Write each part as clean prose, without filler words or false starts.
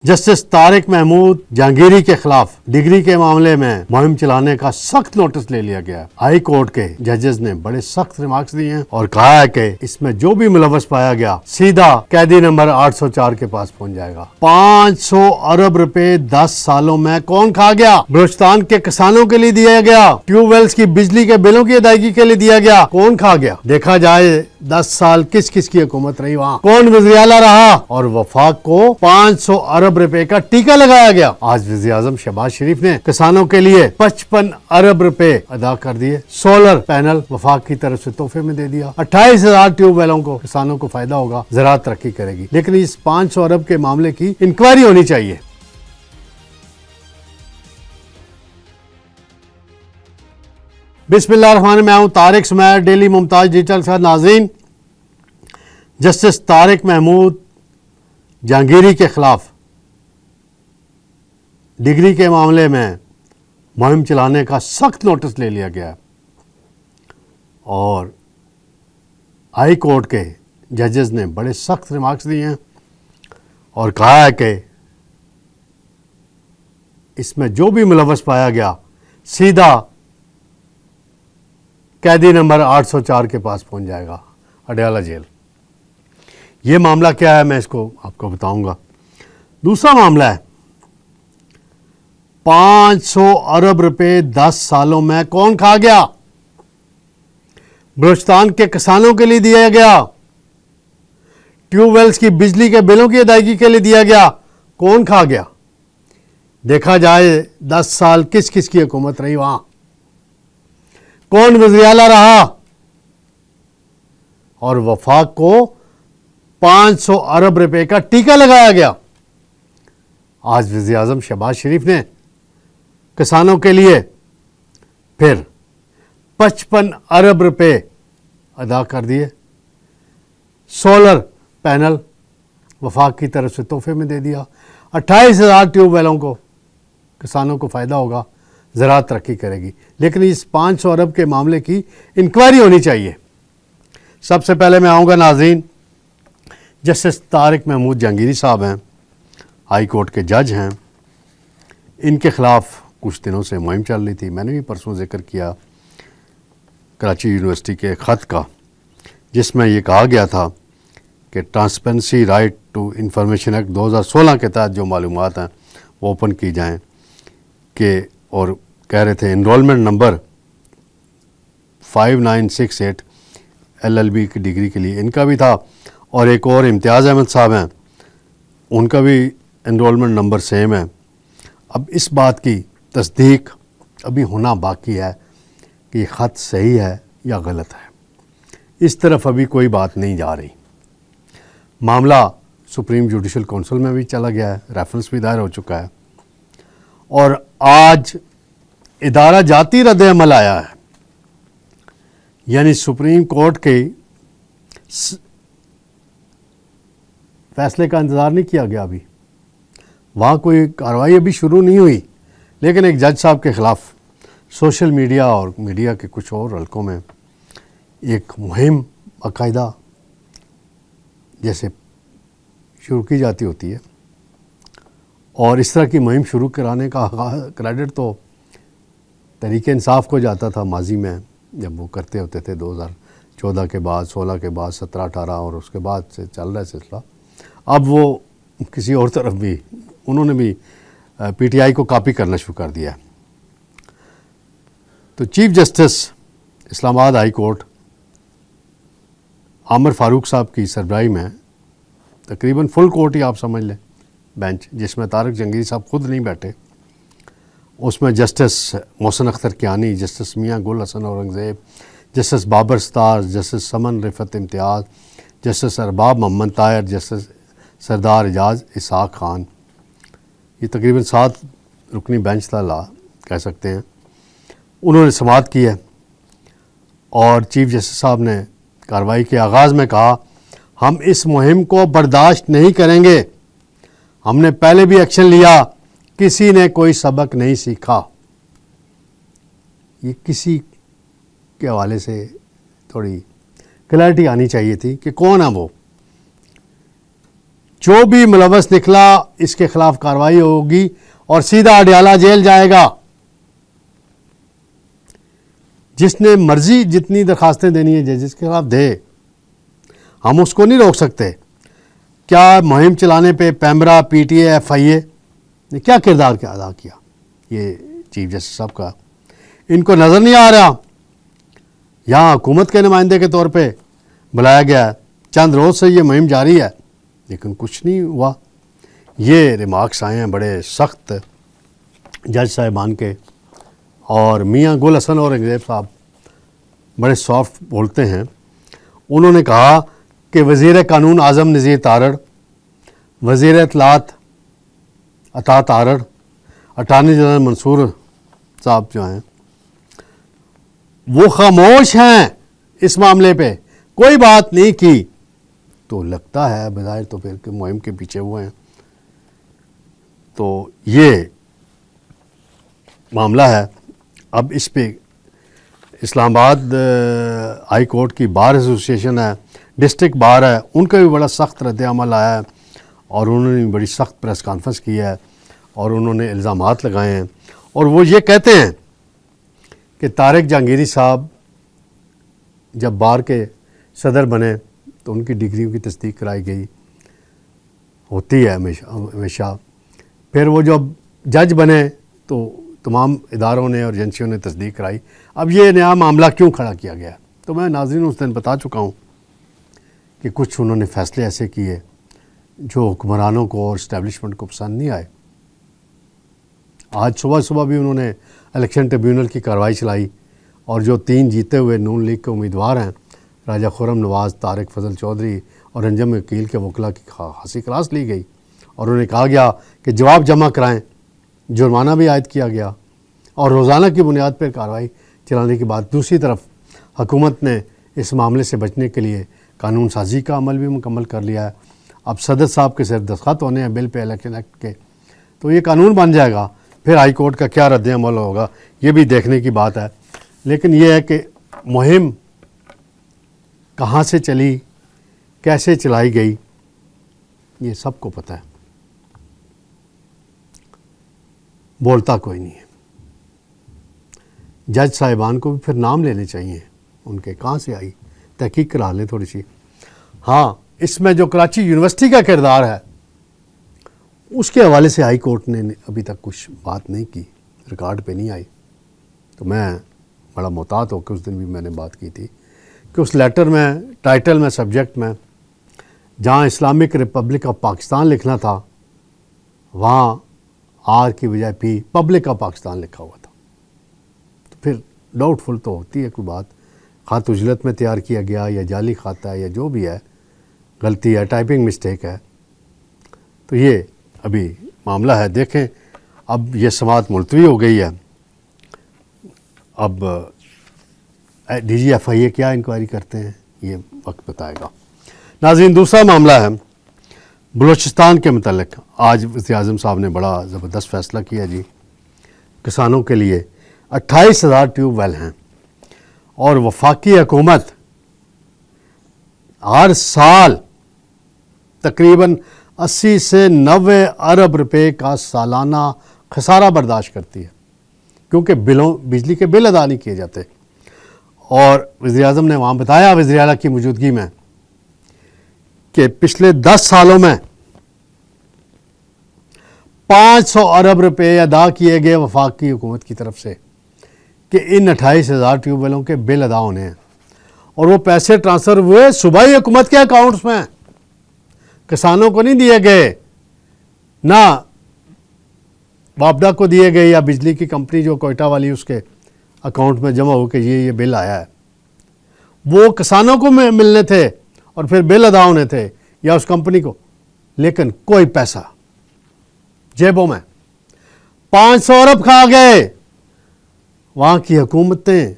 Justice Tariq Mahmood Jahangiri के खिलाफ degree के मामले में मुहिम चलाने का सख्त नोटिस ले लिया गया। हाई कोर्ट के जजेस ने बड़े सख्त रिमार्क्स दिए हैं और कहा है कि इसमें जो भी मुलव्वस पाया गया सीधा कैदी नंबर 804 के पास पहुंच जाएगा। 500 अरब रुपए 10 सालों में कौन खा गया? बलूचिस्तान के किसानों के लिए दिया गया, ट्यूबवेल्स की बिजली के बिलों की अदायगी के लिए दिया गया, कौन खा गया? देखा जाए 10 साल किस किस की हुकूमत रही, वहाँ कौन वज़ीर आला रहा और वफाक को 500 अरब रुपए का टीका लगाया गया। आज वज़ीर आज़म शहबाज शरीफ ने किसानों के लिए 55 अरब रुपए अदा कर दिए। सोलर पैनल वफाक की तरफ से तोहफे में दे दिया। 28,000 ट्यूबवेलों को किसानों को फायदा होगा, ज़राअत तरक्की करेगी। लेकिन इस 500 अरब के मामले की इंक्वायरी होनी चाहिए। बिस्मिल्लाहिर्रहमानिर्रहीम। मैं हूं तारिक सुमैर, डेली मुमताज डिजिटल के साथ। नाज़रीन, जस्टिस तारिक महमूद जहांगीरी के खिलाफ डिग्री के मामले में मुहिम चलाने का सख्त नोटिस ले लिया गया और हाई कोर्ट के जजेस ने बड़े सख्त रिमार्क्स दिए हैं और कहा है कि इसमें जो भी मुलव्वस पाया गया सीधा कैदी नंबर 804 के पास पहुंच जाएगा, अडयाला जेल। ये मामला क्या है मैं इसको आपको बताऊंगा। दूसरा मामला है 500 अरब रुपए 10 सालों में कौन खा गया? बलूचिस्तान के किसानों के लिए दिया गया, ट्यूबवेल्स की बिजली के बिलों की अदायगी के लिए दिया गया, कौन खा गया? देखा जाए 10 साल किस किस की हुकूमत रही, वहां कौन वज़ीर आला रहा और वफाक को 500 अरब रुपए का टीका लगाया गया। आज वज़ीर आज़म शहबाज शरीफ ने किसानों के लिए फिर 55 अरब रुपए अदा कर दिए। सोलर पैनल वफाक की तरफ से तोहफे में दे दिया। 28,000 ट्यूबवेलों को किसानों को फ़ायदा होगा, ज़राअत तरक्की करेगी। लेकिन इस 500 अरब के मामले की इंक्वायरी होनी चाहिए। सबसे पहले मैं आऊँगा नाज़रीन, जस्टिस तारिक महमूद जहांगीरी साहब हैं, हाई कोर्ट के जज हैं। इनके ख़िलाफ़ कुछ दिनों से मुहिम चल रही थी। मैंने भी परसों जिक्र किया कराची यूनिवर्सिटी के ख़त का, जिसमें ये कहा गया था कि transparency right to information act 2016 के तहत जो मालूमात हैं वो ओपन की जाएं कि, और कह रहे थे इनरोलमेंट नंबर 5968 LLB की डिग्री के लिए इनका भी था, और एक और इम्तियाज़ अहमद साहब हैं, उनका भी इनरोलमेंट नंबर सेम है। अब इस बात की तस्दीक अभी होना बाकी है कि ये ख़त सही है या गलत है। इस तरफ अभी कोई बात नहीं जा रही। मामला सुप्रीम जुडिशल काउंसिल में भी चला गया है, रेफरेंस भी दायर हो चुका है और आज इदारा जाती रद्द अमल आया है। यानी सुप्रीम कोर्ट के फैसले का इंतज़ार नहीं किया गया। अभी वहाँ कोई कार्रवाई अभी शुरू नहीं हुई, लेकिन एक जज साहब के ख़िलाफ़ सोशल मीडिया और मीडिया के कुछ और हलकों में एक मुहिम बाकायदा जैसे शुरू की जाती होती है, और इस तरह की मुहिम शुरू कराने का क्रेडिट तो तहरीक इंसाफ को जाता था माजी में, जब वो करते होते थे 2014 के बाद, 16 के बाद, 17, 18 और उसके बाद से चल रहा है सिलसिला। अब वो किसी और तरफ भी उन्होंने भी PTI को कॉपी करना शुरू कर दिया। तो chief justice Islamabad high court Aamir Farooq साहब की सरबराही में तकरीबन फुल कोर्ट ही आप समझ लें बेंच, जिसमें तारिक जहांगीरी साहब खुद नहीं बैठे, उसमें जस्टिस मोहसिन अख्तर कियानी, जस्टिस मियां गुल हसन औरंगज़ेब, जस्टिस बाबर सतार, जस्टिस समन रिफत इम्तियाज़, जस्टिस अरबाब मोहम्मद ताहिर, जस्टिस सरदार एजाज इसहाक ख़ान, ये तकरीबन 7 रुकनी बेंच था कह सकते हैं। उन्होंने समाअत की है और चीफ जस्टिस साहब ने कार्रवाई के आगाज़ में कहा, हम इस मुहिम को बर्दाश्त नहीं करेंगे। हमने पहले भी एक्शन लिया, किसी ने कोई सबक नहीं सीखा। ये किसी के हवाले से थोड़ी क्लैरिटी आनी चाहिए थी कि कौन है वो। जो भी मुलव्वस निकला इसके खिलाफ कार्रवाई होगी और सीधा अडयाला जेल जाएगा। जिसने मर्जी जितनी दरखास्तें देनी है जजेस के खिलाफ दे, हम उसको नहीं रोक सकते। क्या मुहिम चलाने पे पैमरा, पीटीए, एफआईए ने क्या किरदार क्या अदा किया? ये चीफ जस्टिस साहब का इनको नज़र नहीं आ रहा। यहाँ हुकूमत के नुमाइंदे के तौर पे बुलाया गया है, चंद रोज़ से ये मुहिम जारी है, लेकिन कुछ नहीं हुआ। ये रिमार्क्स आए हैं बड़े सख्त जज साहिबान के, और मियाँ गुल हसन और अंग्रेज़ साहब बड़े सॉफ्ट बोलते हैं। उन्होंने कहा कि वज़ीर कानून आज़म नज़ीर तारड़, वज़ीर इत्तलात अता तारड़, अटार्नी जनरल मंसूर साहब जो हैं वो खामोश हैं इस मामले पे, कोई बात नहीं की। तो लगता है बज़ाहिर तो फिर कि मुहिम के पीछे वो हैं। तो ये मामला है। अब इस पे इस्लामाबाद हाई कोर्ट की बार एसोसिएशन है, डिस्ट्रिक्ट बार है, उनका भी बड़ा सख्त रद्द अमल आया है और उन्होंने भी बड़ी सख्त प्रेस कॉन्फ्रेंस की है और उन्होंने इल्ज़ामात लगाए हैं। और वो ये कहते हैं कि तारिक जहांगीरी साहब जब बार के सदर बने तो उनकी डिग्रियों की तस्दीक कराई गई, होती है हमेशा। फिर वो जब जज बने तो तमाम इदारों ने और एजेंसियों ने तस्दीक कराई। अब ये नया मामला क्यों खड़ा किया गया? तो मैं नाज़रीन उस दिन बता चुका हूँ कि कुछ उन्होंने फ़ैसले ऐसे किए जो हुक्मरानों को और इस्टेब्लिशमेंट को पसंद नहीं आए। आज सुबह सुबह भी उन्होंने इलेक्शन ट्रिब्यूनल की कार्रवाई चलाई और जो 3 जीते हुए नून लीग के उम्मीदवार हैं, राजा खुर्रम नवाज़, तारिक फजल चौधरी और अंजम वकील के वकला की खासी क्लास ली गई और उन्हें कहा गया कि जवाब जमा कराएं। जुर्माना भी आयद किया गया और रोज़ाना की बुनियाद पर कार्रवाई चलाने के बाद दूसरी तरफ हुकूमत ने इस मामले से बचने के लिए कानून साजी का अमल भी मुकम्मल कर लिया है। अब सदर साहब के सिर दस्तखत होने हैं बिल पे, इलेक्शन एक्ट के, तो ये कानून बन जाएगा। फिर हाई कोर्ट का क्या रद्द अमल होगा ये भी देखने की बात है। लेकिन यह है कि मुहिम कहाँ से चली, कैसे चलाई गई, ये सबको पता है, बोलता कोई नहीं है। जज साहिबान को भी फिर नाम लेने चाहिए उनके, कहाँ से आई, तहकीक करा लें थोड़ी सी। हाँ, इसमें जो कराची यूनिवर्सिटी का किरदार है उसके हवाले से हाई कोर्ट ने अभी तक कुछ बात नहीं की, रिकॉर्ड पे नहीं आई। तो मैं बड़ा मोहतात होकर उस दिन भी मैंने बात की थी कि उस लेटर में, टाइटल में, सब्जेक्ट में जहाँ इस्लामिक रिपब्लिक ऑफ पाकिस्तान लिखना था वहाँ आर की बजाय पी पब्लिक ऑफ पाकिस्तान लिखा हुआ था। तो फिर डाउटफुल तो होती है कोई बात, ख़ात उजलत में तैयार किया गया या जाली खाता है या जो भी है, गलती है, टाइपिंग मिस्टेक है। तो ये अभी मामला है। देखें, अब ये समाअत मुलतवी हो गई है। अब DGFIA क्या इंक्वायरी करते हैं ये वक्त बताएगा। नाज़रीन, दूसरा मामला है बलूचिस्तान के मतलब। आज वज़ीर-ए-आज़म साहब ने बड़ा ज़बरदस्त फ़ैसला किया जी। किसानों के लिए 28,000 ट्यूबवेल हैं और वफाकी हुकूमत हर साल तकरीबन 80 से 90 अरब रुपए का सालाना खसारा बर्दाश्त करती है क्योंकि बिजली के बिल अदा नहीं किए जाते। और वज़ीर-ए-आज़म ने वहाँ बताया वज़ीर आला की मौजूदगी में कि पिछले 10 सालों में 500 अरब रुपए अदा किए गए वफाकी हुकूमत की तरफ से कि इन 28,000 ट्यूबवेलों के बिल अदा होने हैं और वो पैसे ट्रांसफ़र हुए सूबाई हुकूमत के अकाउंट्स में, किसानों को नहीं दिए गए, ना वापडा को दिए गए या बिजली की कंपनी जो कोयटा वाली उसके अकाउंट में जमा हो के ये बिल आया है। वो किसानों को मिलने थे और फिर बिल अदा होने थे या उस कंपनी को, लेकिन कोई पैसा जेबों में 500 अरब खा गए। वहाँ की हुकूमतें,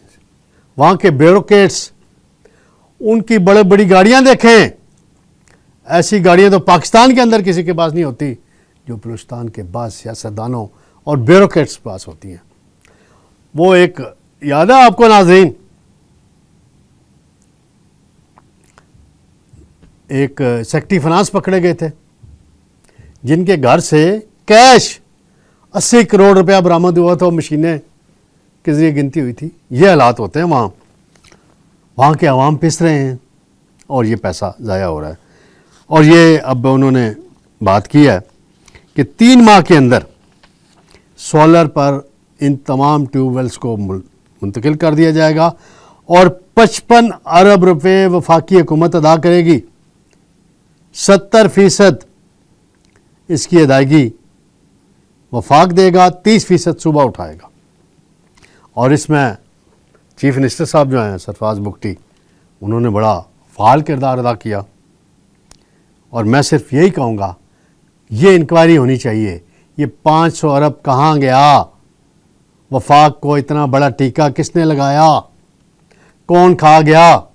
वहाँ के ब्यूरोक्रेट्स, उनकी बड़े बड़ी गाड़ियाँ देखें, ऐसी गाड़ियाँ तो पाकिस्तान के अंदर किसी के पास नहीं होती जो बलूचिस्तान के बाद सियासतदानों और ब्यूरोक्रेट्स के पास होती हैं। वो एक याद है आपको नाज़रीन, एक सेक्रेटरी फाइनेंस पकड़े गए थे जिनके घर से कैश 80 करोड़ रुपया बरामद हुआ था, मशीनें के ज़रिए गिनती हुई थी। ये हालात होते हैं वहाँ के अवाम पिस रहे हैं और ये पैसा ज़ाया हो रहा है। और ये अब उन्होंने बात की है कि 3 माह के अंदर सोलर पर इन तमाम ट्यूबवेल्स को मुंतकिल कर दिया जाएगा और 55 अरब रुपए वफाकी हुकूमत अदा करेगी। 70% इसकी अदायगी वफाक देगा, 30% सूबा उठाएगा। और इसमें चीफ मिनिस्टर साहब जो हैं सरफराज बुगटी, उन्होंने बड़ा फ़ाल किरदार अदा किया। और मैं सिर्फ यही कहूँगा, ये इंक्वायरी होनी चाहिए, ये 500 अरब कहाँ गया, वफाक को इतना बड़ा टीका किसने लगाया, कौन खा गया।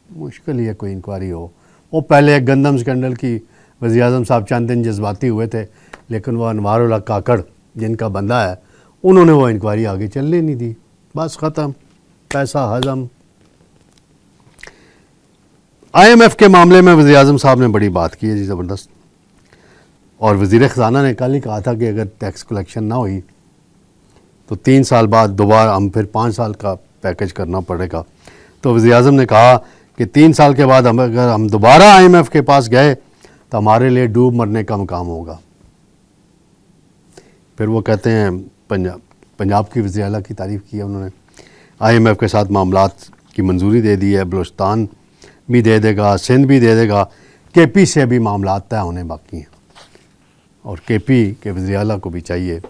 मुश्किल ही है कोई इंक्वायरी हो। वो पहले गंदम स्कैंडल की वज़ीर-ए-आज़म साहब चंद दिन जज्बाती हुए थे, लेकिन वो अनवारुल हक काकड़ जिनका बंदा है, उन्होंने वो इंक्वायरी आगे चलने नहीं दी। बस ख़त्म, पैसा हज़म। IMF के मामले में वज़ीर-ए-आज़म साहब ने बड़ी बात की है जी, ज़बरदस्त। और वज़ीर ख़ज़ाना ने कल ही कहा था कि अगर टैक्स कलेक्शन ना हुई तो 3 साल बाद दोबारा हम फिर 5 साल का पैकेज करना पड़ेगा। तो वज़ीर-ए-आज़म ने कहा कि 3 साल के बाद अगर हम दोबारा IMF के पास गए तो हमारे लिए डूब मरने का मुकाम होगा। फिर वो कहते हैं पंजाब की वज़ीर आला की तारीफ़ की है उन्होंने। IMF के साथ मामलात की मंजूरी दे दी है, बलूचिस्तान भी दे देगा, सिंध भी दे देगा, KP से भी मामलात तय होने बाकी हैं। और KP के वज़ीर आला को भी चाहिए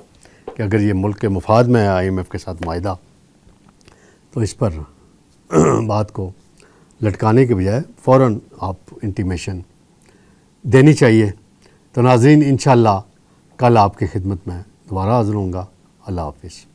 कि अगर ये मुल्क के मुफाद में है IMF के साथ मायदा, तो इस पर बात को लटकाने के बजाय फ़ौरन आप इंटीमेशन देनी चाहिए। तो नाज़रीन, इंशाअल्लाह कल आपकी खिदमत में दोबारा हाज़िर होऊंगा। अल्लाह हाफ़िज़।